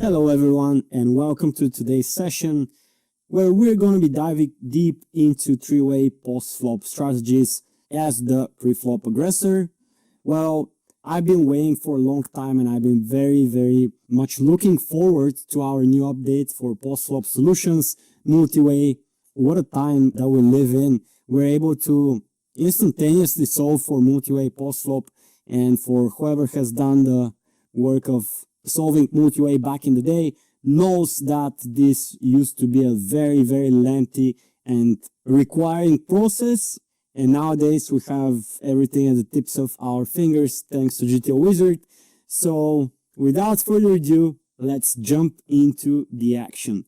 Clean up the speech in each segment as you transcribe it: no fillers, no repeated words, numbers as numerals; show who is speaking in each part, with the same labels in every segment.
Speaker 1: Hello everyone and welcome to today's session where we're going to be diving deep into three-way post-flop strategies as the pre-flop aggressor. Well, I've been waiting for a long time and I've been very much looking forward to our new update for post-flop solutions, multi-way. What a time that we live in. We're able to instantaneously solve for multi-way post-flop, and for whoever has done the work of solving multi-way back in the day knows that this used to be a very lengthy and requiring process, and nowadays we have everything at the tips of our fingers thanks to GTO Wizard. So without further ado, let's jump into the action.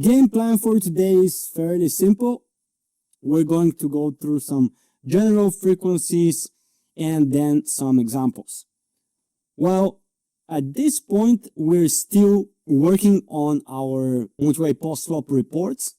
Speaker 1: Game plan for today is fairly simple. We're going to go through some general frequencies and then some examples. Well, at this point, we're still working on our multi-way post-flop reports.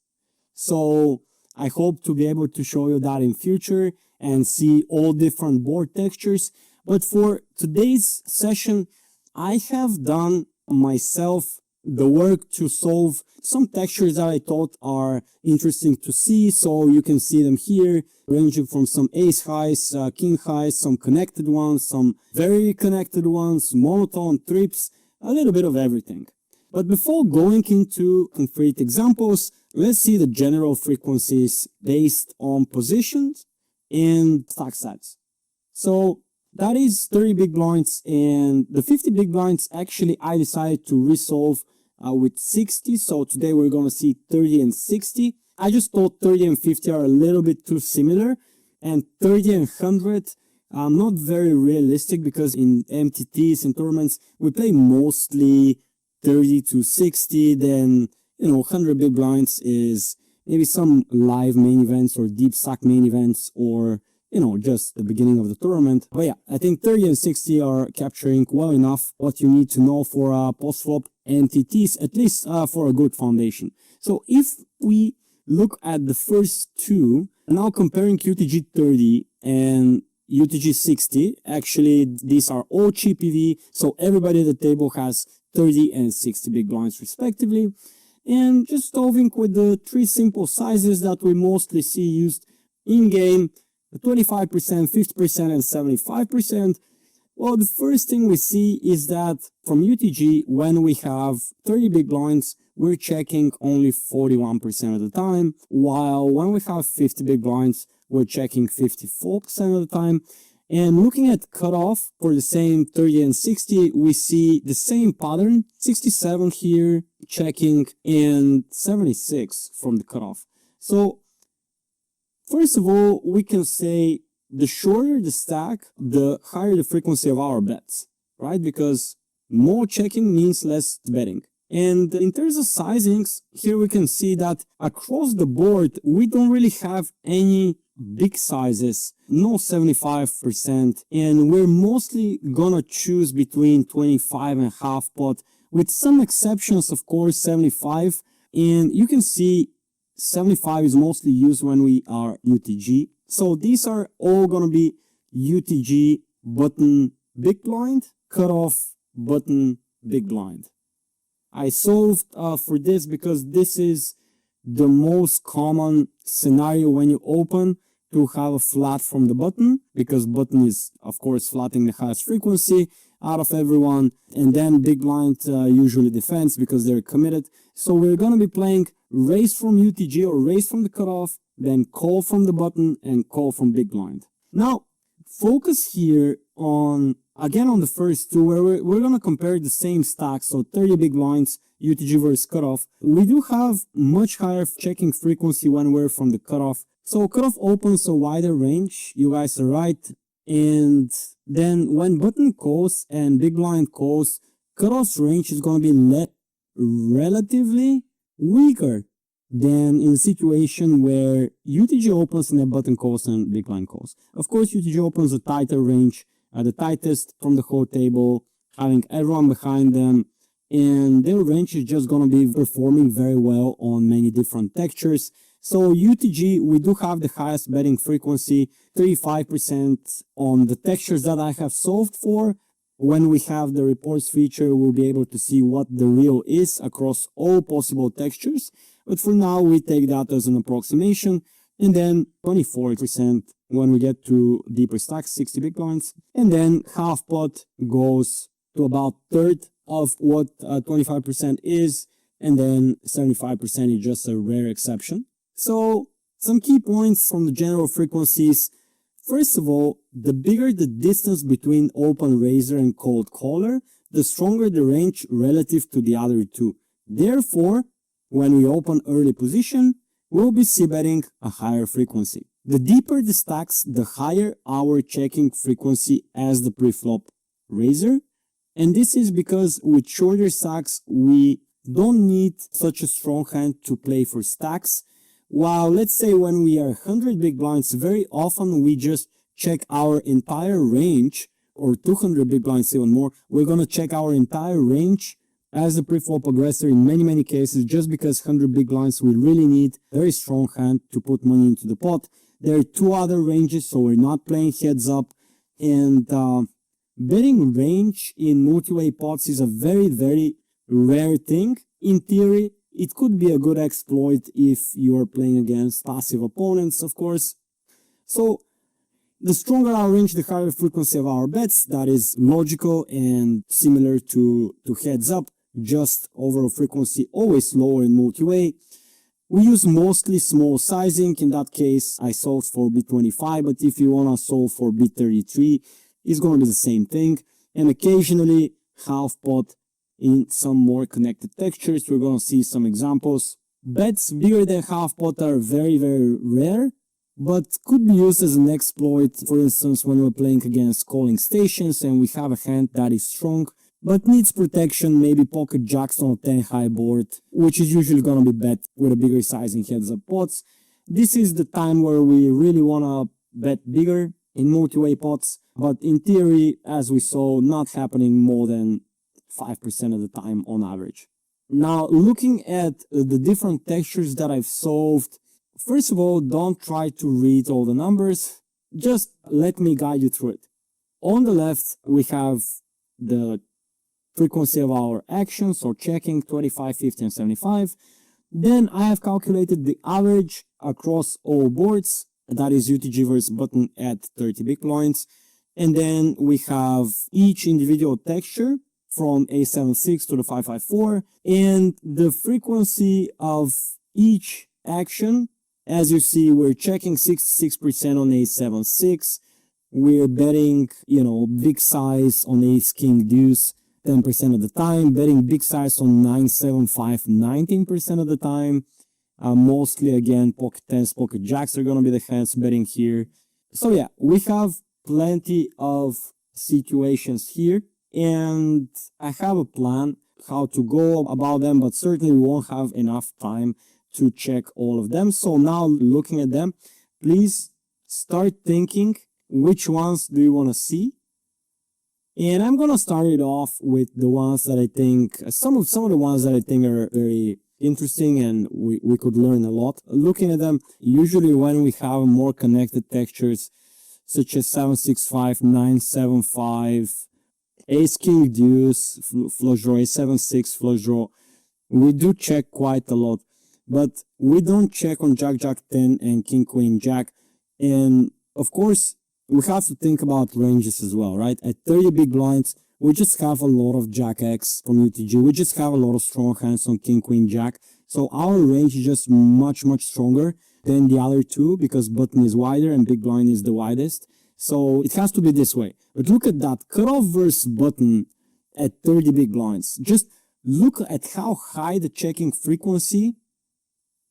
Speaker 1: So I hope to be able to show you that in future and see all different board textures. But for today's session, I have done myself the work to solve some textures that I thought are interesting to see. So you can see them here, ranging from some ace highs, king highs, some connected ones, some very connected ones, monotone, trips, a little bit of everything. But before going into concrete examples, let's see the general frequencies based on positions and stack size. So that is 30 big blinds, and the 50 big blinds actually I decided to resolve with 60. So today we're going to see 30 and 60. I just thought 30 and 50 are a little bit too similar, and 30 and 100 not very realistic, because in MTTs and tournaments we play mostly 30 to 60. Then 100 big blinds is maybe some live main events or deep stack main events, or just the beginning of the tournament. But yeah, I think 30 and 60 are capturing well enough what you need to know for post-flop MTTs, at least for a good foundation. So if we look at the first two, now comparing UTG 30 and UTG 60, actually these are all cheap PV, so everybody at the table has 30 and 60 big blinds respectively. And just solving with the three simple sizes that we mostly see used in-game, 25%, 50%, and 75%. Well, the first thing we see is that from UTG, when we have 30 big blinds, we're checking only 41% of the time, while when we have 50 big blinds, we're checking 54% of the time. And looking at cutoff for the same 30 and 60, we see the same pattern, 67 here, checking, and 76 from the cutoff. So first of all, we can say the shorter the stack, the higher the frequency of our bets, right? Because more checking means less betting. And in terms of sizings, here we can see that across the board, we don't really have any big sizes, no 75%. And we're mostly gonna choose between 25 and half pot, with some exceptions, of course, 75. And you can see 75 is mostly used when we are UTG. So these are all going to be UTG button big blind, cutoff button big blind. I solved for this because this is the most common scenario when you open, to have a flat from the button, because button is of course flatting the highest frequency out of everyone, and then big blind usually defends because they're committed. So we're going to be playing raise from UTG or raise from the cutoff, then call from the button and call from big blind. Now focus here on again on the first two, where we're going to compare the same stack. So 30 big blinds, UTG versus cutoff. We do have much higher checking frequency when we're from the cutoff. So cutoff opens a wider range, you guys are right. And then when button calls and big blind calls, cutoff's range is going to be relatively weaker than in a situation where UTG opens and then button calls and big blind calls. Of course, UTG opens a tighter range, the tightest from the whole table, having everyone behind them, and their range is just going to be performing very well on many different textures. So UTG, we do have the highest betting frequency, 35% on the textures that I have solved for, when we have the reports feature, we'll be able to see what the real is across all possible textures. But for now, we take that as an approximation, and then 24% when we get to deeper stacks, 60 big blinds, and then half pot goes to about third of what 25% is, and then 75% is just a rare exception. So some key points from the general frequencies. First of all, the bigger the distance between open raiser and cold caller, the stronger the range relative to the other two. Therefore, when we open early position, we'll be c-betting a higher frequency. The deeper the stacks, the higher our checking frequency as the pre-flop raiser. And this is because with shorter stacks, we don't need such a strong hand to play for stacks. While let's say when we are 100 big blinds, very often we just check our entire range, or 200 big blinds even more, we're going to check our entire range as a pre-flop aggressor in many cases, just because 100 big blinds we really need a very strong hand to put money into the pot. There are two other ranges, so we're not playing heads up, and betting range in multi-way pots is a very rare thing. In theory, it could be a good exploit if you're playing against passive opponents, of course. So the stronger our range, the higher frequency of our bets. That is logical and similar to heads up, just overall frequency always lower in multi-way. We use mostly small sizing. In that case, I solved for bit 25, but if you want to solve for bit 33, it's going to be the same thing. And occasionally half pot in some more connected textures. We're going to see some examples. Bets bigger than half pot are very rare, but could be used as an exploit. For instance, when we're playing against calling stations and we have a hand that is strong but needs protection, maybe pocket jacks on a 10 high board, which is usually going to be bet with a bigger sizing heads up pots. This is the time where we really want to bet bigger in multi-way pots, but in theory, as we saw, not happening more than 5% of the time on average. Now, looking at the different textures that I've solved, first of all, don't try to read all the numbers. Just let me guide you through it. On the left, we have the frequency of our actions or checking, 25, 50, and 75. Then I have calculated the average across all boards. That is UTG versus button at 30 big blinds. And then we have each individual texture from A76 to the 554, and the frequency of each action. As you see, we're checking 66% on A76. We're betting, big size on Ace King Deuce 10% of the time, betting big size on 975 19% of the time. Mostly again, pocket tens, pocket jacks are going to be the hands betting here. So yeah, we have plenty of situations here, and I have a plan how to go about them, but certainly we won't have enough time to check all of them. So now looking at them, please start thinking which ones do you want to see. And I'm going to start it off with the ones that I think, some of the ones that I think are very interesting and we could learn a lot. Looking at them, usually when we have more connected textures, such as 765, 975, Ace King Deuce, flush draw, A76 flush draw, we do check quite a lot, but we don't check on Jack Jack 10 and King Queen Jack. And of course, we have to think about ranges as well, right? At 30 big blinds, we just have a lot of Jack X from UTG. We just have a lot of strong hands on King Queen Jack. So our range is just much stronger than the other two because button is wider and big blind is the widest. So it has to be this way. But look at that cutoff versus button at 30 big blinds. Just look at how high the checking frequency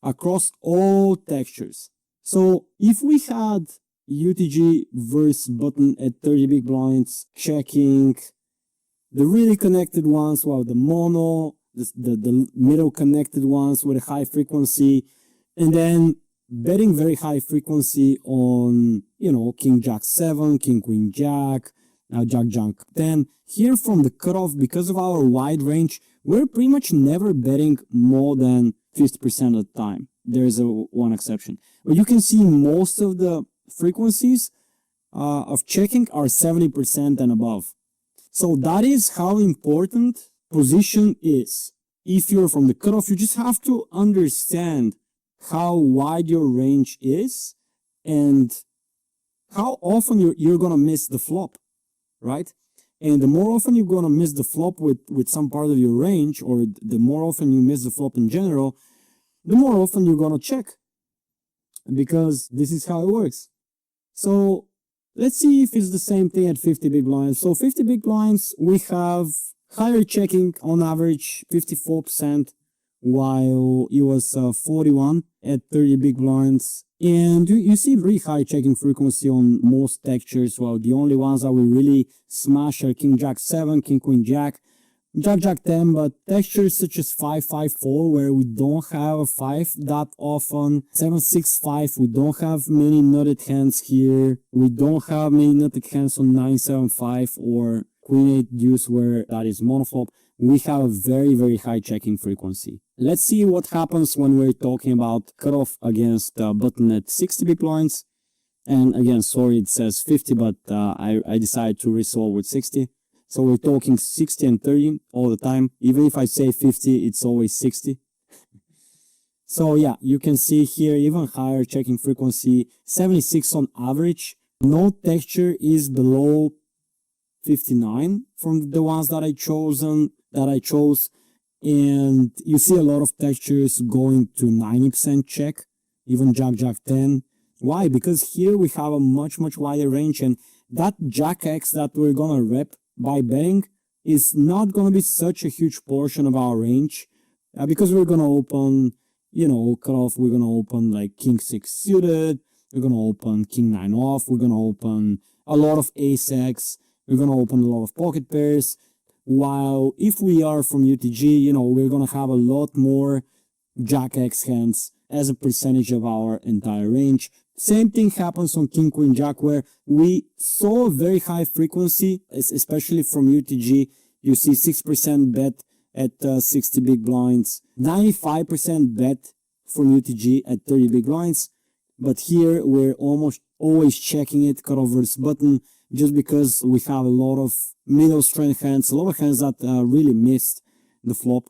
Speaker 1: across all textures. So if we had UTG versus button at 30 big blinds, checking the really connected ones, while the mono, the middle connected ones with a high frequency, and then betting very high frequency on, King Jack 7, King Queen Jack, Jack Jack 10. Here from the cutoff, because of our wide range, we're pretty much never betting more than 50% of the time. There's one exception. But you can see most of the frequencies of checking are 70% and above. So that is how important position is. If you're from the cutoff, you just have to understand how wide your range is and how often you're gonna miss the flop, right? And the more often you're gonna miss the flop with some part of your range, or the more often you miss the flop in general, the more often you're gonna check, because this is how it works. So let's see if it's the same thing at 50 big blinds. So 50 big blinds, we have higher checking on average, 54%, while it was 41 at 30 big blinds. And you see pretty high checking frequency on most textures. Well, the only ones that we really smash are King Jack 7, King Queen Jack, Jack Jack 10, but textures such as 5-5-4, where we don't have a 5 that often, 7-6-5, we don't have many nutted hands here, we don't have many nutted hands on 9-7-5 or Queen 8 deuce, where that is monoflop. We have a very, very high checking frequency. Let's see what happens when we're talking about cutoff against button at 60 big blinds. And again, sorry, it says 50, but I decided to resolve with 60. So we're talking 60 and 30 all the time. Even if I say 50, it's always 60. So yeah, you can see here even higher checking frequency, 76 on average. No texture is below 59 from the ones that I chose. And you see a lot of textures going to 90% check, even Jack Jack 10. Why? Because here we have a much wider range, and that Jack X that we're gonna rep by betting is not gonna be such a huge portion of our range, because we're gonna open, cutoff, we're gonna open like King 6 suited, we're gonna open King 9 off, we're gonna open a lot of Ace X, we're gonna open a lot of pocket pairs. While if we are from UTG, we're gonna have a lot more Jack X hands as a percentage of our entire range. Same thing happens on King Queen Jack, where we saw a very high frequency, especially from UTG. You see 6% bet at 60 big blinds, 95% bet from UTG at 30 big blinds. But here we're almost always checking it, cutoff versus button, just because we have a lot of middle strength hands, a lot of hands that really missed the flop.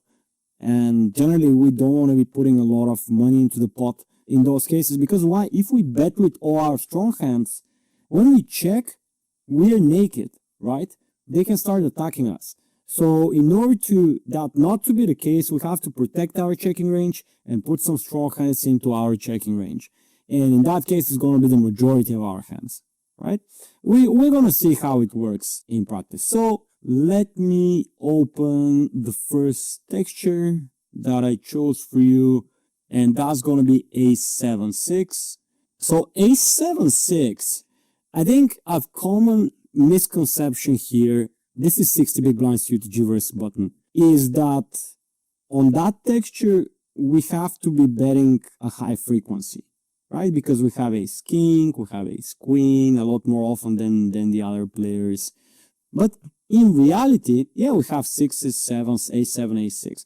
Speaker 1: And generally we don't want to be putting a lot of money into the pot in those cases, because why? If we bet with all our strong hands, when we check, we are naked, right? They can start attacking us. So in order to that not to be the case, we have to protect our checking range and put some strong hands into our checking range. And in that case, it's going to be the majority of our hands, right? We're going to see how it works in practice. So let me open the first texture that I chose for you, and that's going to be Ace-7-6. So Ace-7-6, I think a common misconception here, this is 60 big blinds UTG versus button, is that on that texture, we have to be betting a high frequency, right? Because we have Ace King, we have Ace Queen a lot more often than the other players. But in reality, yeah, we have 6s, 7s, Ace-7, Ace-6.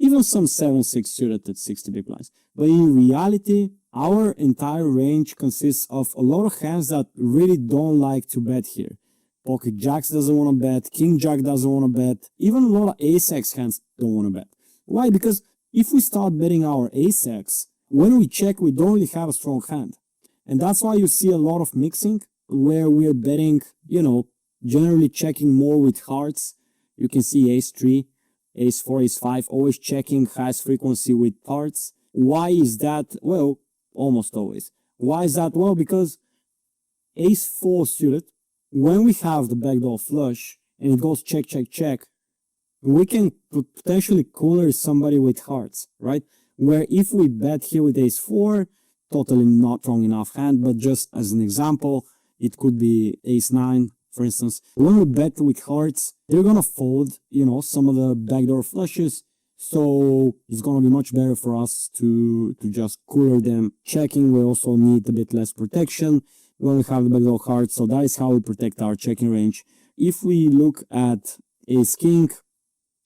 Speaker 1: Even some 7-6 suited at 60 big blinds. But in reality, our entire range consists of a lot of hands that really don't like to bet here. Pocket Jacks doesn't want to bet, King Jack doesn't want to bet, even a lot of Ace-X hands don't want to bet. Why? Because if we start betting our Ace-X, when we check, we don't really have a strong hand. And that's why you see a lot of mixing, where we're betting, generally checking more with hearts. You can see Ace-3, Ace-4, Ace-5, always checking highest frequency with hearts. Why is that? Well, almost always. Why is that? Well, because Ace-4 suited, when we have the backdoor flush and it goes check, check, check, we can potentially cooler somebody with hearts, right? Where if we bet here with Ace-4, totally not strong enough hand, but just as an example, it could be Ace-9, for instance. When we bet with hearts, they're gonna fold, some of the backdoor flushes. So it's gonna be much better for us to just cooler them. Checking, we also need a bit less protection when we have the backdoor hearts. So that is how we protect our checking range. If we look at Ace King,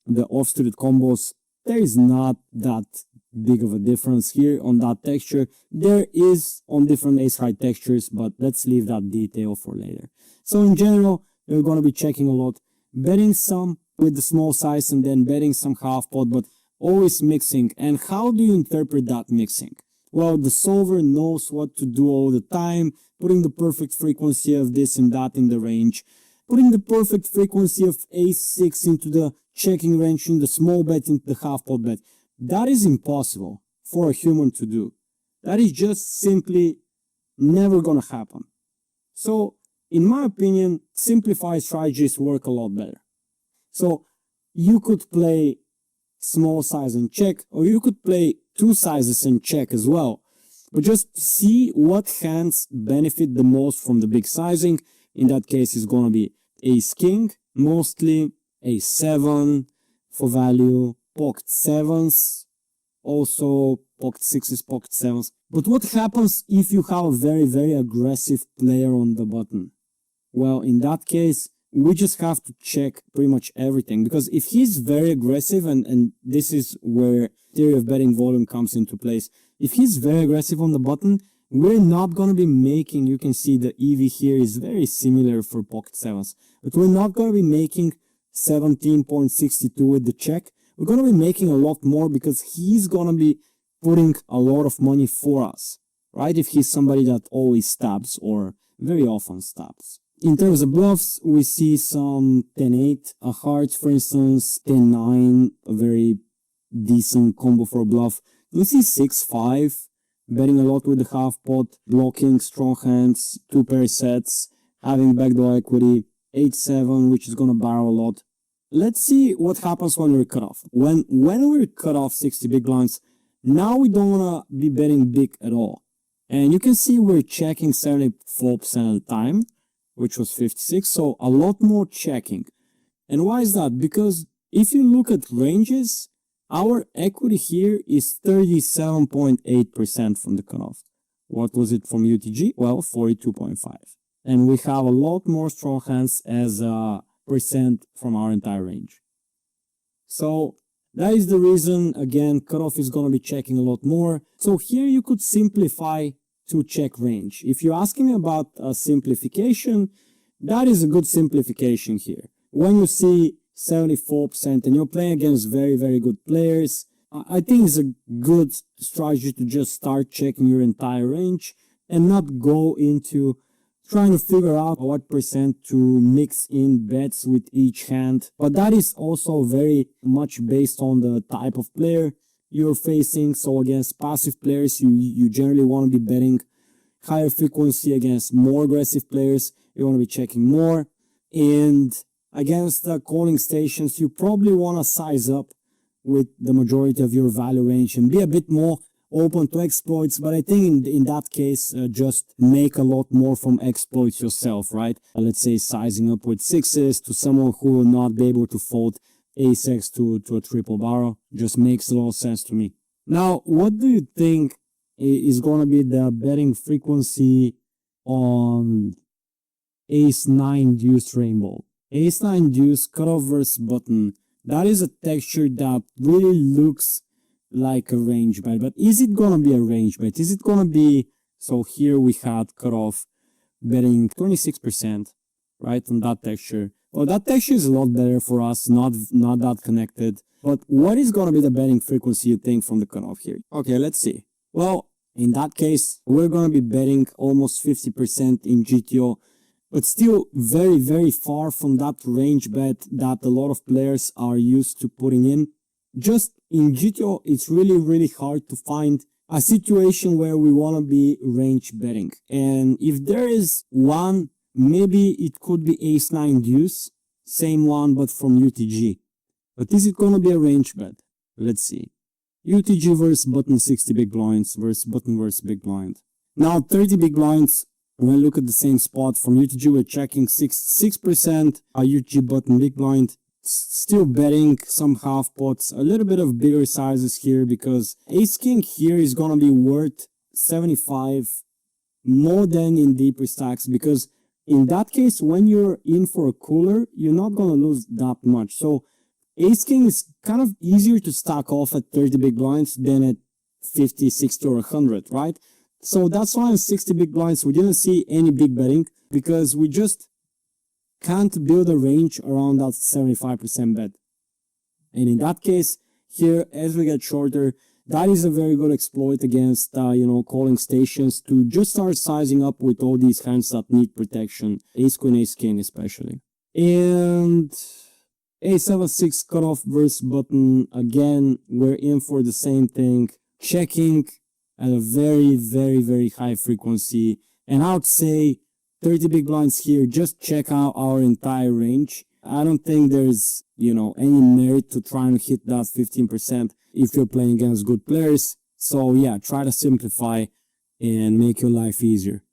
Speaker 1: the off-suited combos, there is not that big of a difference here on that texture. There is on different ace high textures, but let's leave that detail for later. So in general, we're going to be checking a lot. betting some with the small size and then betting some half pot, but always mixing. And how do you interpret that mixing? Well, the solver knows what to do all the time, putting the perfect frequency of this and that in the range, putting the perfect frequency of ace-6 into the checking range, in the small bet, into the half pot bet. That is impossible for a human to do. That is just simply never gonna happen. So, in my opinion, simplified strategies work a lot better. So, you could play small size and check, or you could play two sizes and check as well. But just see what hands benefit the most from the big sizing. In that case, it's gonna be ace-king, mostly ace-7 for value, pocket 7s, also pocket 6s, pocket 7s. But what happens if you have a very aggressive player on the button? Well, in that case, we just have to check pretty much everything, because if he's very aggressive, and this is where theory of betting volume comes into place, if he's very aggressive on the button, we're not going to be making, you can see the EV here is very similar for pocket 7s, but we're not going to be making 17.62 with the check. We're going to be making a lot more because he's going to be putting a lot of money for us, right? If he's somebody that always stabs or very often stabs. In terms of bluffs, we see some 10-8, a heart, for instance, 10-9, a very decent combo for a bluff. We see 6-5, betting a lot with the half pot, blocking strong hands, two pair sets, having backdoor equity, 8-7, which is gonna barrel a lot. Let's see what happens when we're cut off. When we're cut off 60 big blinds, now we don't wanna be betting big at all. And you can see we're checking 70% of the time, which was 56, so a lot more checking. And why is that? Because if you look at ranges, our equity here is 37.8% from the cutoff. What was it from UTG? Well, 42.5. And we have a lot more strong hands as a percent from our entire range. So that is the reason, again, cutoff is going to be checking a lot more. So here you could simplify to check range. If you're asking me about a simplification, that is a good simplification here. When you see 74% and you're playing against very good players, I think it's a good strategy to just start checking your entire range and not go into trying to figure out what percent to mix in bets with each hand. But that is also very much based on the type of player you're facing. So against passive players, you generally want to be betting higher frequency. Against more aggressive players, you want to be checking more. And against the calling stations, you probably want to size up with the majority of your value range and be a bit more open to exploits. But I think in that case, just make a lot more from exploits yourself, right? Let's say sizing up with sixes to someone who will not be able to fold ace-x to a triple barrel. Just makes a lot of sense to me. Now, what do you think is going to be the betting frequency on ace-9 deuce rainbow? Ace-9 deuce cutoff versus button. That is a texture that really looks like a range bet. But is it going to be a range bet? Is it going to be... So here we had cutoff betting 26%, right, on that texture. Well, that texture is a lot better for us, not that connected. But what is going to be the betting frequency you think from the cutoff here? Okay, let's see. Well, in that case, we're going to be betting almost 50% in GTO, but still very far from that range bet that a lot of players are used to putting in. Just in GTO, it's really hard to find a situation where we want to be range betting. And if there is one, maybe it could be ace-9 deuce, same one but from UTG. But is it going to be a range bet? Let's see. UTG versus button 60 big blinds versus button versus big blind. Now 30 big blinds, when I look at the same spot from UTG, we're checking 6%, UTG button big blind. Still betting some half pots, a little bit of bigger sizes here because ace-king here is going to be worth 75 more than in deeper stacks, because in that case, when you're in for a cooler, you're not going to lose that much. So ace-king is kind of easier to stack off at 30 big blinds than at 50, 60 or 100, right? So that's why in 60 big blinds, we didn't see any big betting because we just can't build a range around that 75% bet. And in that case, here, as we get shorter, that is a very good exploit against, calling stations to just start sizing up with all these hands that need protection, ace queen, ace king especially. And a7-6 cutoff versus button, again, we're in for the same thing, checking at a very, very, very high frequency. And I would say 30 big blinds here, just check out our entire range. I don't think there's, any merit to try and hit that 15% if you're playing against good players. So yeah, try to simplify and make your life easier.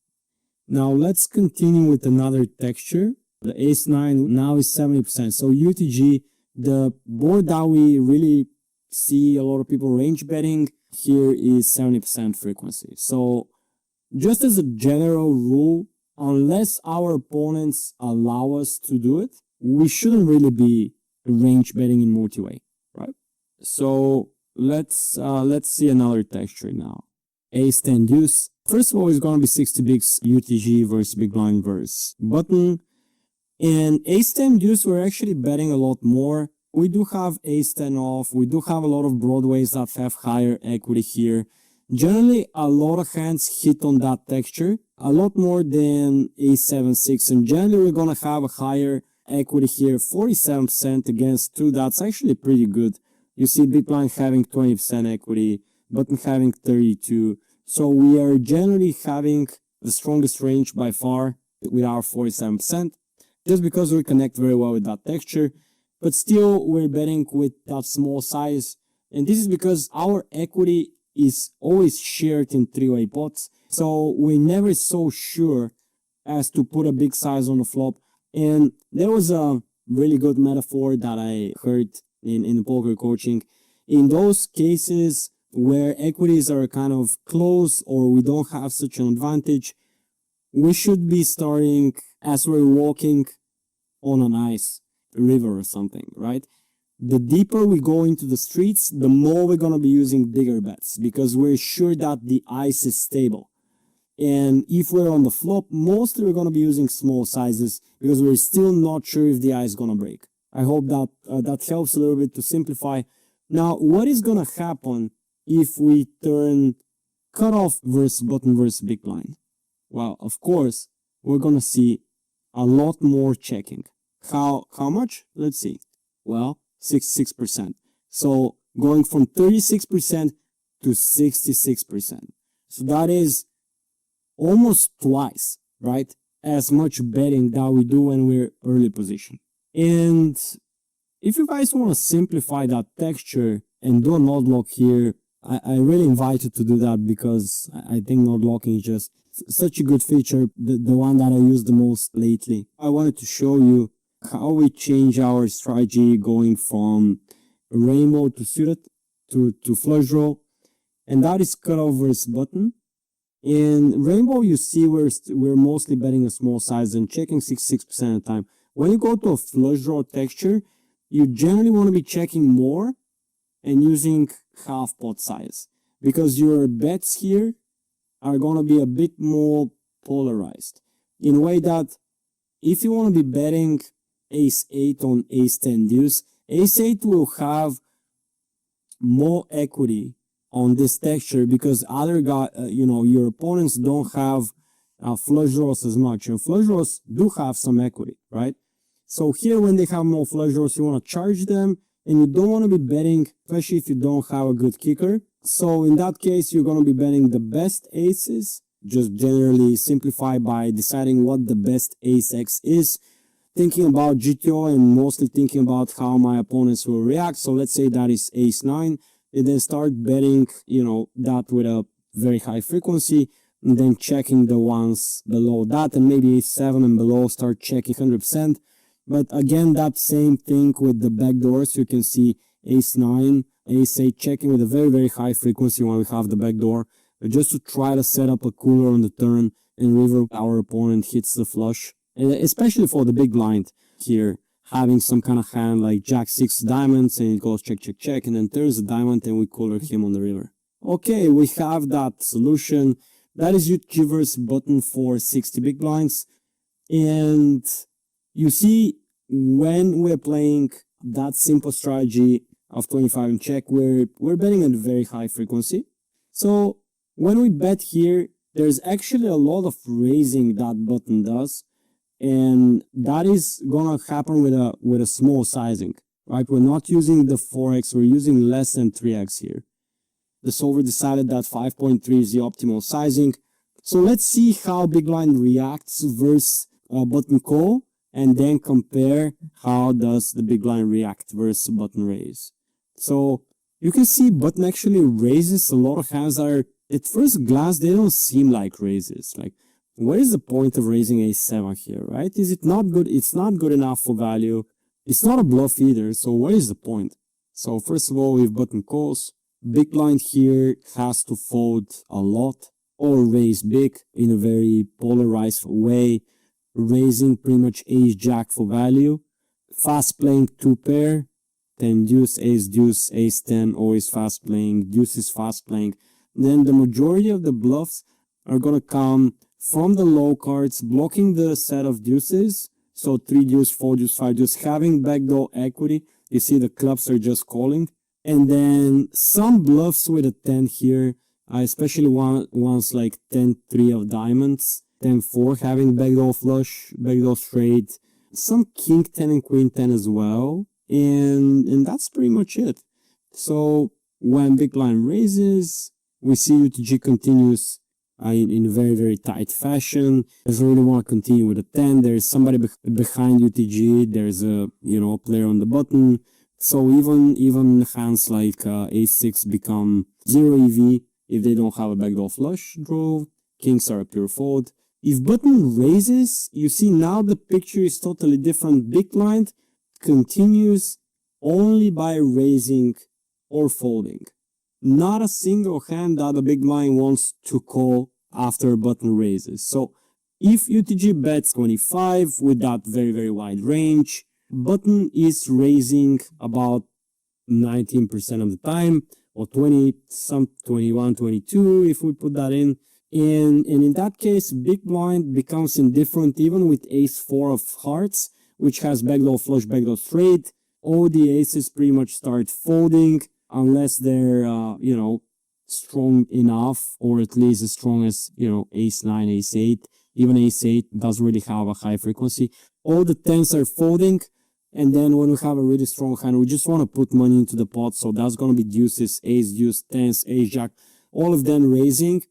Speaker 1: Now let's continue with another texture. The ace-9 now is 70%. So UTG, the board that we really see a lot of people range betting, here is 70% frequency. So just as a general rule, unless our opponents allow us to do it, we shouldn't really be range betting in multi-way, right? So let's see another texture now. Ace-10 deuce. First of all, it's going to be 60 bigs UTG versus big blind versus button. And ace-10 deuce, we're actually betting a lot more. We do have ace-10 off. We do have a lot of broadways that have higher equity here. Generally, a lot of hands hit on that texture, a lot more than a7-6. And generally, we're going to have a higher equity here, 47% against 2. That's actually pretty good. You see big blind having 20% equity, button having 32. So we are generally having the strongest range by far with our 47%, just because we connect very well with that texture. But still, we're betting with that small size. And this is because our equity is always shared in three-way pots. So we're never so sure as to put a big size on the flop. And there was a really good metaphor that I heard in poker coaching. In those cases where equities are kind of close or we don't have such an advantage, we should be starting as we're walking on an ice river or something, right? The deeper we go into the streets, the more we're going to be using bigger bets because we're sure that the ice is stable. And if we're on the flop, mostly we're going to be using small sizes because we're still not sure if the ice is going to break. I hope that that helps a little bit to simplify. Now, what is going to happen if we turn cutoff versus button versus big blind? Well, of course, we're going to see a lot more checking. How much? Let's see. Well, 66%. So going from 36% to 66%. So that is almost twice, right? As much betting that we do when we're early position. And if you guys want to simplify that texture and do a node lock here, I really invite you to do that because I think node locking is just such a good feature, the one that I use the most lately. I wanted to show you how we change our strategy going from rainbow to suited to flush draw, and that is cutoff versus button. In rainbow, you see we're mostly betting a small size and checking 66% of the time. When you go to a flush draw texture, you generally want to be checking more and using half pot size because your bets here are going to be a bit more polarized in a way that if you want to be betting ace-8 on ace-10 deuce, ace-8 will have more equity on this texture because other your opponents don't have flush draws as much, and flush draws do have some equity, right? So here, when they have more flush draws, you want to charge them, and you don't want to be betting, especially if you don't have a good kicker. So in that case, you're going to be betting the best aces, just generally simplify by deciding what the best ace-x is, thinking about GTO and mostly thinking about how my opponents will react. So let's say that is ace-9, and then start betting, that with a very high frequency, and then checking the ones below that, and maybe ace-7 and below, start checking 100%. But again, that same thing with the backdoors. You can see ace-9, ace-8 checking with a very, very high frequency when we have the backdoor, just to try to set up a cooler on the turn and river our opponent hits the flush. And especially for the big blind here, having some kind of hand like jack-6 diamonds, and it goes check, check, check, and then turns a diamond and we cooler him on the river. Okay, we have that solution. That is UTG versus button for 60 big blinds. And you see, when we're playing that simple strategy of 25 in check, we're betting at a very high frequency. So when we bet here, there's actually a lot of raising that button does, and that is gonna happen with a small sizing, right? We're not using the 4x, we're using less than 3x here. The solver decided that 5.3 is the optimal sizing. So let's see how big blind reacts versus button call, and then compare how does the big blind react versus button raise. So you can see button actually raises. A lot of hands are, at first glance, they don't seem like raises. Like, what is the point of raising a7 here, right? Is it not good? It's not good enough for value. It's not a bluff either, so what is the point? So first of all, if button calls, big blind here has to fold a lot or raise big in a very polarized way, raising pretty much ace jack for value, fast playing two pair, then deuce, ace 10, always fast playing, deuce is fast playing. Then the majority of the bluffs are gonna come from the low cards, blocking the set of deuces. So 3 deuce, 4 deuce, 5 deuce, having backdoor equity. You see the clubs are just calling. And then some bluffs with a 10 here, especially ones like 10-3 of diamonds, 10-4 having backdoor flush, backdoor straight, some king 10 and queen 10 as well. And that's pretty much it. So when big blind raises, we see UTG continues in a very, very tight fashion. Doesn't really want to continue with a 10. There's somebody behind UTG. There's a player on the button. So even hands like ace6 become 0 EV if they don't have a backdoor flush draw. Kings are a pure fold. If button raises, you see now the picture is totally different. Big blind continues only by raising or folding. Not a single hand that the big blind wants to call after button raises. So if UTG bets 25 with that very, very wide range, button is raising about 19% of the time, or 20, some 21, 22 if we put that in. And in that case, big blind becomes indifferent even with ace 4 of hearts, which has backdoor flush, backdoor straight. All the aces pretty much start folding unless they're, strong enough, or at least as strong as, ace 9, ace 8. Even ace 8 doesn't really have a high frequency. All the 10s are folding. And then when we have a really strong hand, we just want to put money into the pot. So that's going to be deuces, ace, deuce, 10s, ace, jack, all of them raising.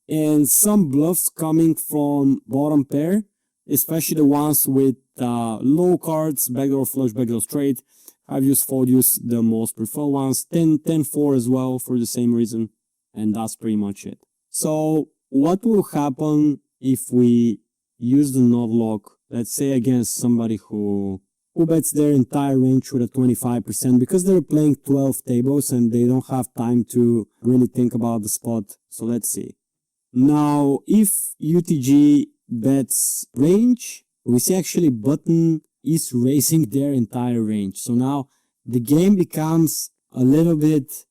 Speaker 1: And some bluffs coming from bottom pair, especially the ones with low cards, backdoor flush, backdoor straight. I've used 4 deuce, the most preferred ones, 10, 10, 4 as well for the same reason. And that's pretty much it. So what will happen if we use the node lock, let's say against somebody who bets their entire range with a 25% because they're playing 12 tables and they don't have time to really think about the spot. So let's see. Now, if UTG bets range, we see actually button is raising their entire range. So now the game becomes a little bit,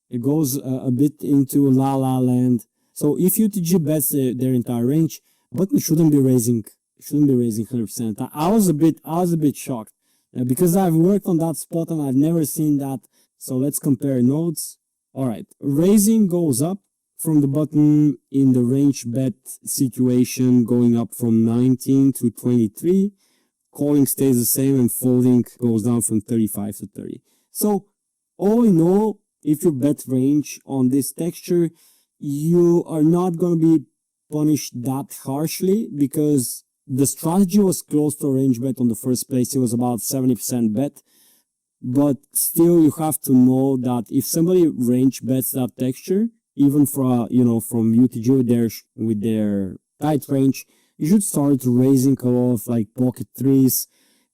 Speaker 1: it goes a bit into la la land. So if UTG bets their entire range, button shouldn't be raising 100%. I was a bit shocked because I've worked on that spot and I've never seen that. So let's compare nodes. All right, raising goes up from the button in the range bet situation, going up from 19 to 23. Calling stays the same and folding goes down from 35 to 30. So all in all, if you bet range on this texture, you are not going to be punished that harshly because the strategy was close to a range bet on the first place. It was about 70% bet. But still, you have to know that if somebody range bets that texture, even from UTG with their tight range, you should start raising a lot of like pocket 3s,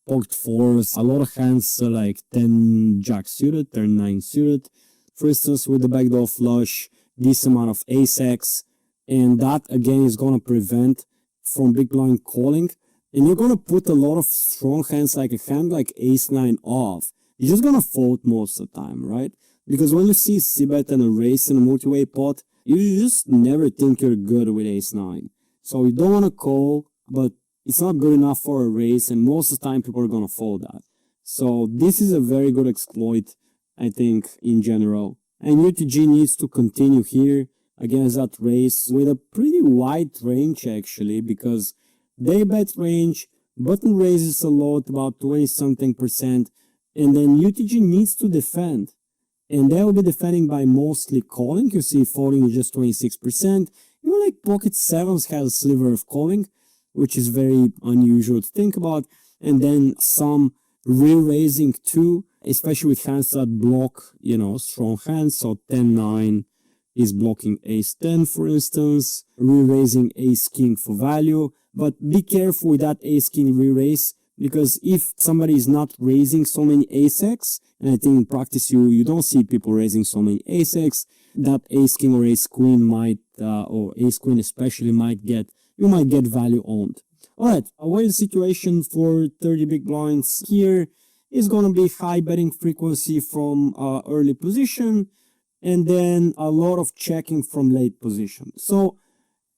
Speaker 1: pocket 4s, a lot of hands like 10 jack suited, 10 9 suited. For instance, with the backdoor flush, this amount of ace-x, and that again is going to prevent from big blind calling. And you're going to put a lot of strong hands, like a hand like ace 9 off. You're just going to fold most of the time, right? Because when you see c-bet and a raise in a multi-way pot, you just never think you're good with ace 9. So you don't want to call, but it's not good enough for a raise, and most of the time people are going to follow that. So this is a very good exploit, I think, in general. And UTG needs to continue here against that raise with a pretty wide range, actually, because they bet range, button raises a lot, about 20 something percent, and then UTG needs to defend. And they will be defending by mostly calling. You see folding is just 26%. Even like pocket sevens has a sliver of calling, which is very unusual to think about. And then some re-raising too, especially with hands that block, strong hands. So 10-9 is blocking ace-10, for instance. Re-raising ace-king for value. But be careful with that ace-king re-raise, because if somebody is not raising so many ace-x, and I think in practice you don't see people raising so many ace-x, that ace-king or ace-queen might, or ace-queen especially, you might get value owned. Alright, what is the situation for 30 big blinds? Here is going to be high betting frequency from early position, and then a lot of checking from late position. So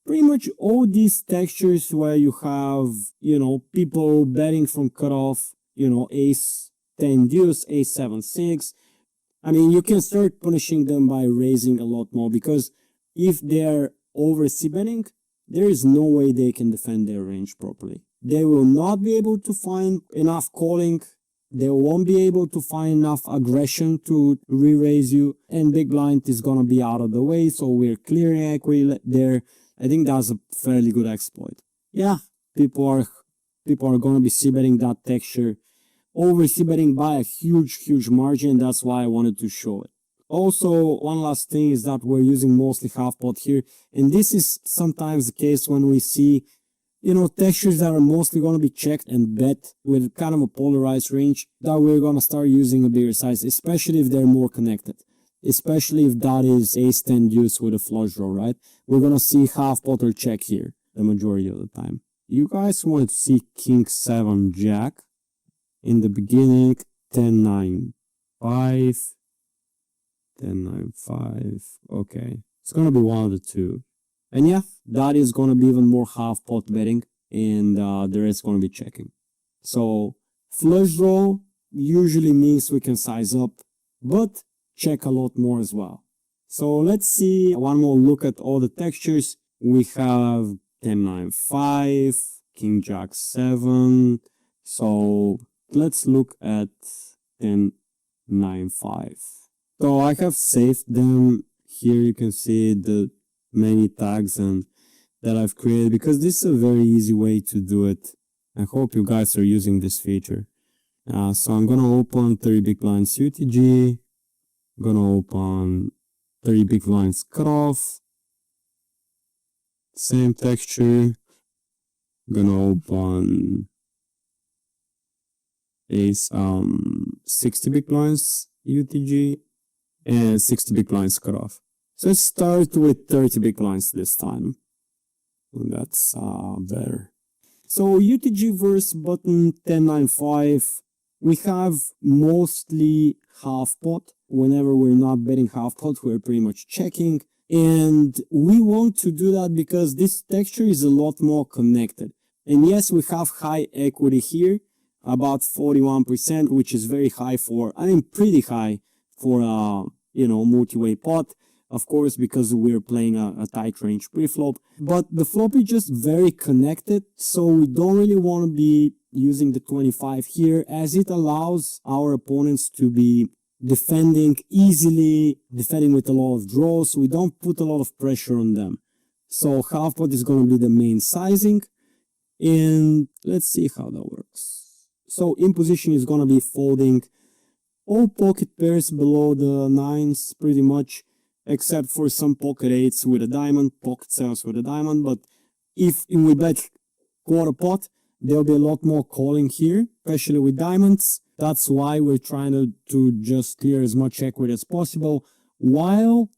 Speaker 1: pretty much all these textures where you have, people betting from cutoff, ace 10 deuce, ace 7 6. I mean, you can start punishing them by raising a lot more, because if they're over c-betting, there is no way they can defend their range properly. They will not be able to find enough calling. They won't be able to find enough aggression to re-raise you, and big blind is going to be out of the way, so we're clearing equity there. I think that's a fairly good exploit. Yeah, people are going to be c-betting that texture, over c-betting by a huge margin. That's why I wanted to show it. Also, one last thing is that we're using mostly half pot here, and this is sometimes the case when we see, textures that are mostly going to be checked and bet with kind of a polarized range, that we're going to start using a bigger size, especially if they're more connected. Especially if that is ace 10 deuce with a flush draw, right? We're going to see half pot or check here the majority of the time. You guys wanted to see king 7 jack in the beginning, 10-9 5, 10-9 5. Okay, it's going to be one of the two. And yeah, that is going to be even more half pot betting, and the rest is going to be checking. So flush draw usually means we can size up, but check a lot more as well. So let's see one more look at all the textures. We have 10-9 5, king jack 7. So let's look at 10-9 5. So I have saved them. Here you can see the many tags and that I've created, because this is a very easy way to do it. I hope you guys are using this feature. So I'm gonna open 30 big blinds UTG. I'm gonna open 30 big blinds cutoff. Same texture. I'm gonna open ace 60 big blinds UTG and 60 big blinds cutoff. So let's start with 30 big blinds this time. That's better. So UTG versus button 10-9 5. We have mostly half pot. Whenever we're not betting half pot, we're pretty much checking. And we want to do that because this texture is a lot more connected. And yes, we have high equity here, about 41%, which is very high for, pretty high for a, multi-way pot. Of course, because we're playing a tight range pre-flop. But the flop is just very connected, so we don't really want to be using the 25 here, as it allows our opponents to be defending easily, defending with a lot of draws. We don't put a lot of pressure on them. So half pot is going to be the main sizing, and let's see how that works. So in position is going to be folding all pocket pairs below the nines pretty much, except for some pocket eights with a diamond, pocket sevens with a diamond. But if we bet quarter pot, there'll be a lot more calling here, especially with diamonds. That's why we're trying to just clear as much equity as possible while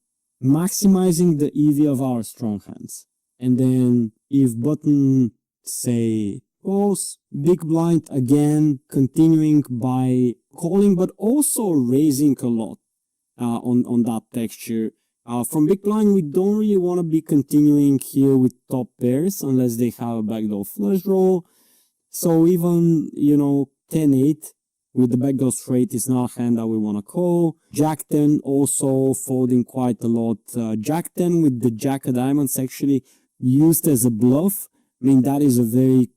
Speaker 1: maximizing the EV of our strong hands. And then if button, say, calls, big blind again, continuing by calling, but also raising a lot on that texture. From big blind, we don't really want to be continuing here with top pairs unless they have a backdoor flush draw. So even, 10-8 with the backdoor straight is not a hand that we want to call. Jack 10 also folding quite a lot. Jack 10 with the Jack of Diamonds actually used as a bluff. I mean, that is a very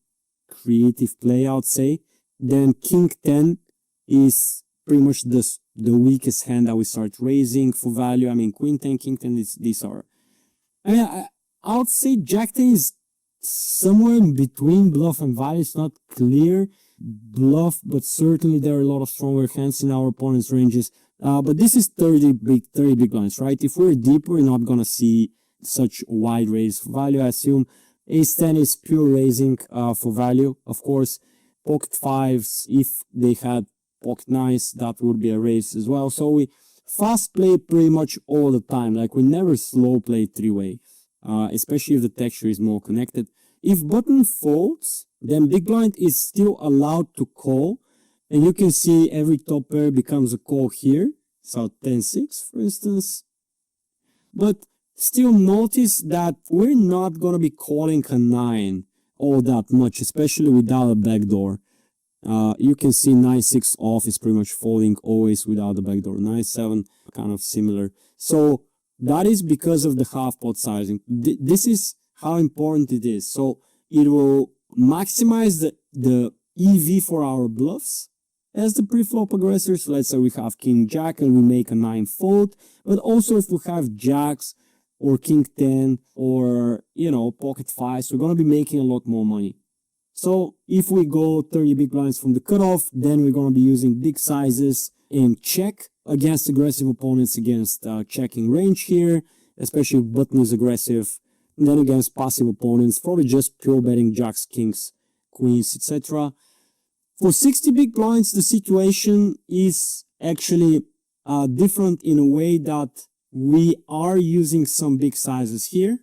Speaker 1: creative play, I would say. Then King 10 is pretty much the weakest hand that we start raising for value. I mean, Queen 10, King 10, these are... I would say Jack 10 is somewhere in between bluff and value. It's not clear bluff, but certainly there are a lot of stronger hands in our opponent's ranges. But this is 30 big blinds, right? If we're deep, we're not gonna see such wide raise for value. I assume Ace 10 is pure raising for value. Of course, pocket fives, if they had pocket nines, that would be a raise as well. So we fast play pretty much all the time. Like, we never slow play three-way, especially if the texture is more connected. If button folds, then big blind is still allowed to call, and you can see every top pair becomes a call here. So 10-6, for instance. But still notice that we're not going to be calling a 9 all that much, especially without a backdoor. You can see 9-6 off is pretty much folding always without the backdoor. 9-7, kind of similar. So that is because of the half pot sizing. This is how important it is. So it will maximize the EV for our bluffs as the pre-flop aggressor. So let's say we have King Jack and we make a 9 fold, but also if we have Jacks or King 10 or, pocket fives, we're going to be making a lot more money. So if we go 30 big blinds from the cutoff, then we're going to be using big sizes and check against aggressive opponents, against checking range here, especially if button is aggressive. And then against passive opponents, probably just pure betting jacks, kings, queens, etc. For 60 big blinds, the situation is actually different in a way that we are using some big sizes here,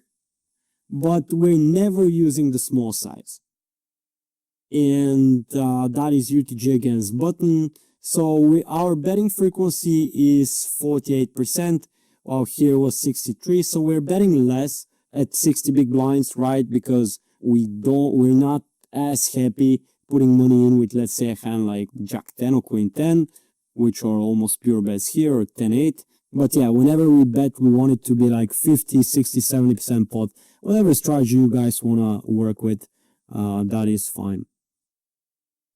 Speaker 1: but we're never using the small size. And that is UTG against button. So our betting frequency is 48%, while here was 63. So we're betting less at 60 big blinds, right? Because we're not as happy putting money in with, let's say, a hand like Jack 10 or Queen 10, which are almost pure bets here, or 10-8. But yeah, whenever we bet, we want it to be like 50, 60, 70% pot. Whatever strategy you guys want to work with, that is fine.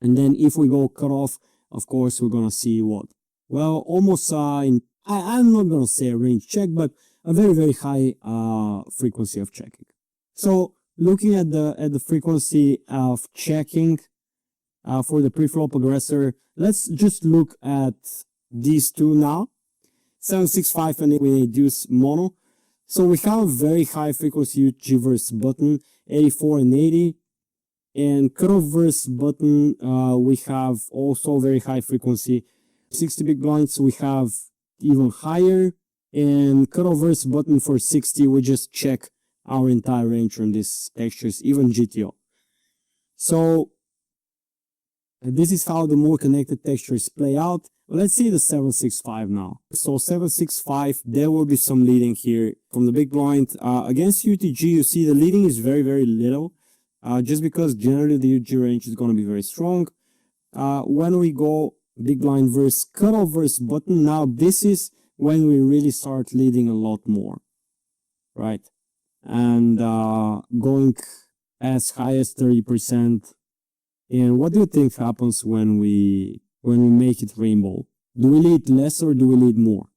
Speaker 1: And then if we go cutoff, of course, we're going to see what? Well, almost I'm not going to say a range check, but a very, very high frequency of checking. So looking at the frequency of checking for the pre-flop aggressor, let's just look at these two now. 765 and we reduce mono. So we have a very high frequency UTG versus button, 84 and 80. And cutoff versus button, we have also very high frequency. 60 big blinds, we have even higher. And cutoff versus button for 60, we just check our entire range on these textures, even GTO. So this is how the more connected textures play out. Let's see the 765 now. So 765, there will be some leading here from the big blind. Against UTG, you see the leading is very, very little. Just because generally the UTG range is going to be very strong. When we go big blind versus cutoff versus button, now this is when we really start leading a lot more, right? And going as high as 30%. And what do you think happens when we make it rainbow? Do we lead less or do we lead more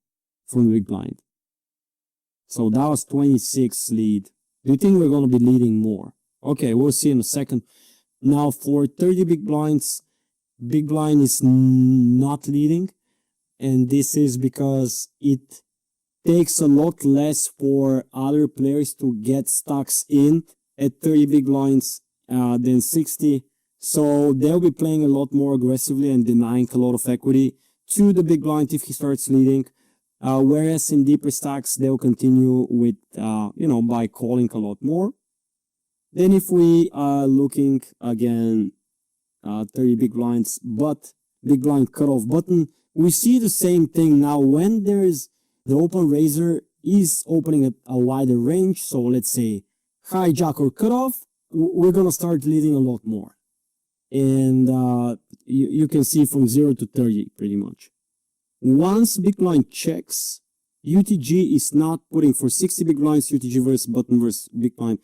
Speaker 1: from the big blind? So that was 26 lead. Do you think we're going to be leading more? Okay, we'll see in a second. Now for 30 big blinds, big blind is not leading. And this is because it takes a lot less for other players to get stacks in at 30 big blinds than 60. So they'll be playing a lot more aggressively and denying a lot of equity to the big blind if he starts leading. Whereas in deeper stacks, they'll continue with, by calling a lot more. Then if we are looking again, 30 big blinds, but big blind cutoff button, we see the same thing now when there is the open raiser is opening at a wider range. So let's say hijack or cutoff, we're going to start leading a lot more. and you can see from 0 to 30 pretty much. Once big blind checks, UTG is not putting, for 60 big blinds, UTG versus button versus big blind,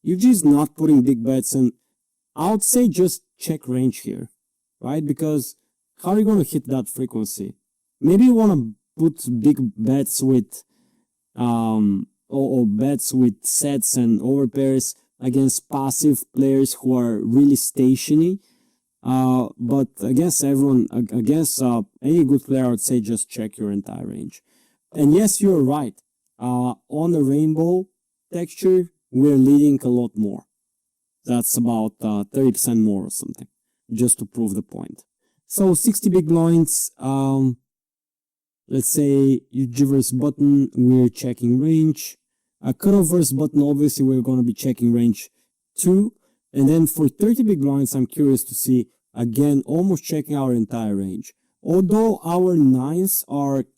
Speaker 1: UTG is not putting big bets, and I would say just check range here, right? Because how are you going to hit that frequency? Maybe you want to put big bets with or bets with sets and overpairs against passive players who are really stationary. But against any good player, I would say just check your entire range. And yes, you're right. On the rainbow texture, we're leading a lot more. That's about 30% more or something, just to prove the point. So 60 big blinds, let's say UTG versus button, we're checking range. Cutoff versus button, obviously we're going to be checking range too. And then for 30 big blinds, I'm curious to see, again, almost checking our entire range. Although our 9s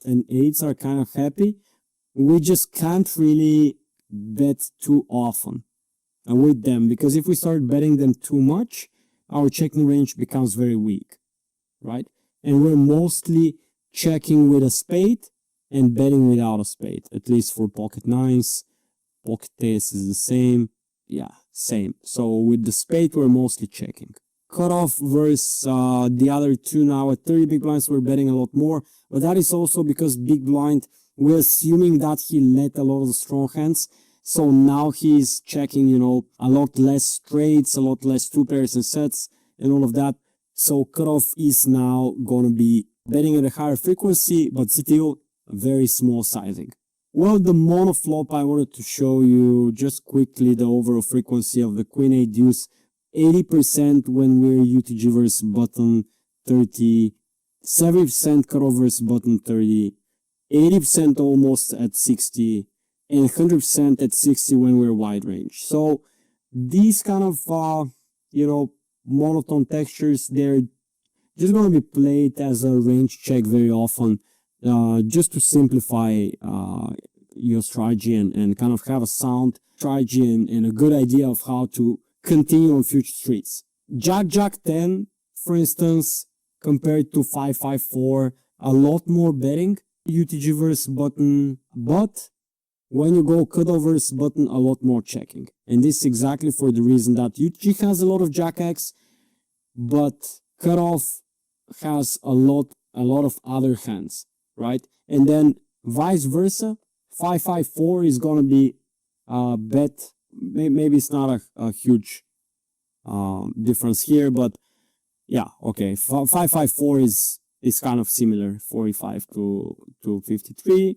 Speaker 1: and 8s are kind of happy, we just can't really bet too often with them, because if we start betting them too much, our checking range becomes very weak, right? And we're mostly checking with a spade and betting without a spade, at least for pocket 9s. Pocket 10s is the same. Yeah, same. So with the spade, we're mostly checking. Cutoff versus the other two now at 30 big blinds, we're betting a lot more. But that is also because big blind, we're assuming that he let a lot of the strong hands. So now he's checking, a lot less straights, a lot less two pairs and sets and all of that. So cutoff is now going to be betting at a higher frequency, but still very small sizing. Well, the mono flop, I wanted to show you just quickly the overall frequency of the Queen 8 deuce. 80% when we're UTG versus button 30, 70% cutoff versus button 30, 80% almost at 60, and 100% at 60 when we're wide range. So these kind of, monotone textures, they're just going to be played as a range check very often, just to simplify your strategy and kind of have a sound strategy and a good idea of how to continue on future streets. Jack 10, for instance, compared to 5-5-4, a lot more betting, UTG versus button, but when you go cutoff versus button, a lot more checking. And this is exactly for the reason that UTG has a lot of Jack X, but cutoff has a lot of other hands, right? And then vice versa, 5-5-4 is going to be bet. Maybe it's not a huge difference here, but yeah, okay. 5-5-4 is kind of similar, 45 to 53.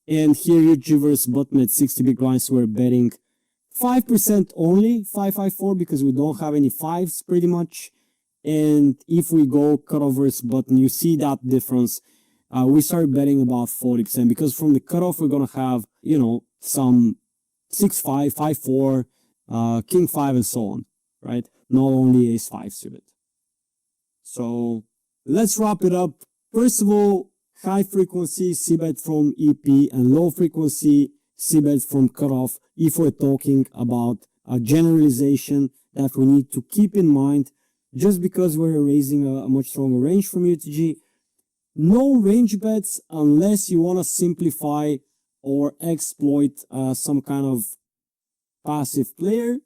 Speaker 1: And here UTG versus button at 60 big blinds, we're betting 5% only, 5-5-4, because we don't have any 5s pretty much. And if we go cutoff versus button, you see that difference. We start betting about 40%, because from the cutoff, we're going to have, some 6-5, 5-4, king 5, and so on, right? Not only ace 5 suited. So let's wrap it up. First of all, high frequency c-bet from EP and low frequency c-bet from cutoff, if we're talking about a generalization that we need to keep in mind. Just because we're raising a much stronger range from UTG, no range bets unless you want to simplify or exploit some kind of passive player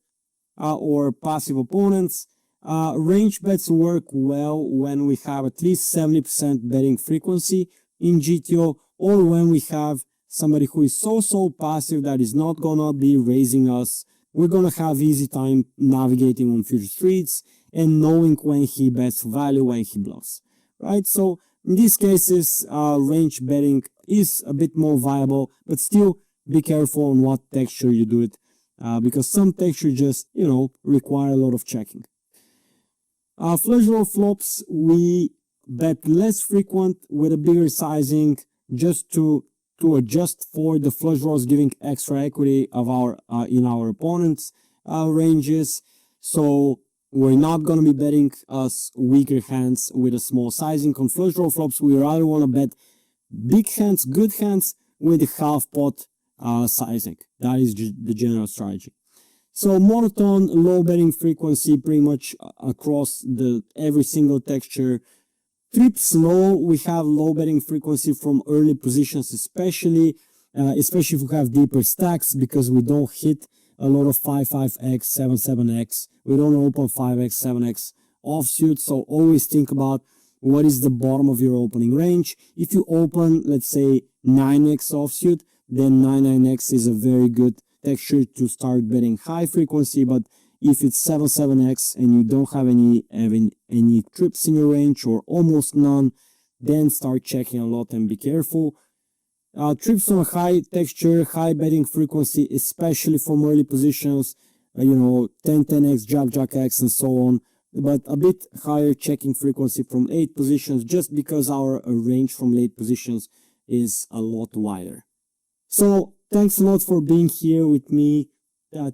Speaker 1: or passive opponents. Range bets work well when we have at least 70% betting frequency in GTO, or when we have somebody who is so passive that is not gonna be raising us. We're gonna have easy time navigating on future streets and knowing when he bets value, when he bluffs, right? So in these cases, range betting is a bit more viable, but still be careful on what texture you do it, because some texture just, require a lot of checking. Flush draw flops, we bet less frequent with a bigger sizing, just to adjust for the flush draws giving extra equity of our in our opponent's ranges. So we're not going to be betting us weaker hands with a small sizing. On flush draw flops, we rather want to bet big hands, good hands with a half pot sizing. That is the general strategy. So monotone, low betting frequency pretty much across every single texture. Trips low, we have low betting frequency from early positions, especially if we have deeper stacks, because we don't hit a lot of 5x, 7x. We don't open 5x, 7x offsuit. So always think about what is the bottom of your opening range. If you open, let's say 9x offsuit, then 99x is a very good texture to start betting high frequency. But if it's 7x and you don't have any trips in your range or almost none, then start checking a lot and be careful. Trips on high texture, high betting frequency, especially from early positions, 10x, jack X, and so on, but a bit higher checking frequency from late positions, just because our range from late positions is a lot wider. So thanks a lot for being here with me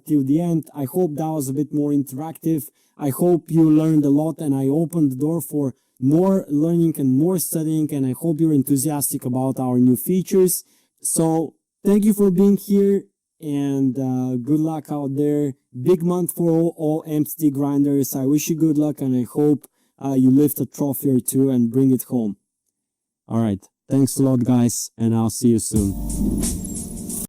Speaker 1: till the end. I hope that was a bit more interactive. I hope you learned a lot and I opened the door for more learning and more studying, and I hope you're enthusiastic about our new features. So thank you for being here, and good luck out there. Big month for all MTT grinders. I wish you good luck, and I hope you lift a trophy or two and bring it home. All right, thanks a lot, guys, and I'll see you soon.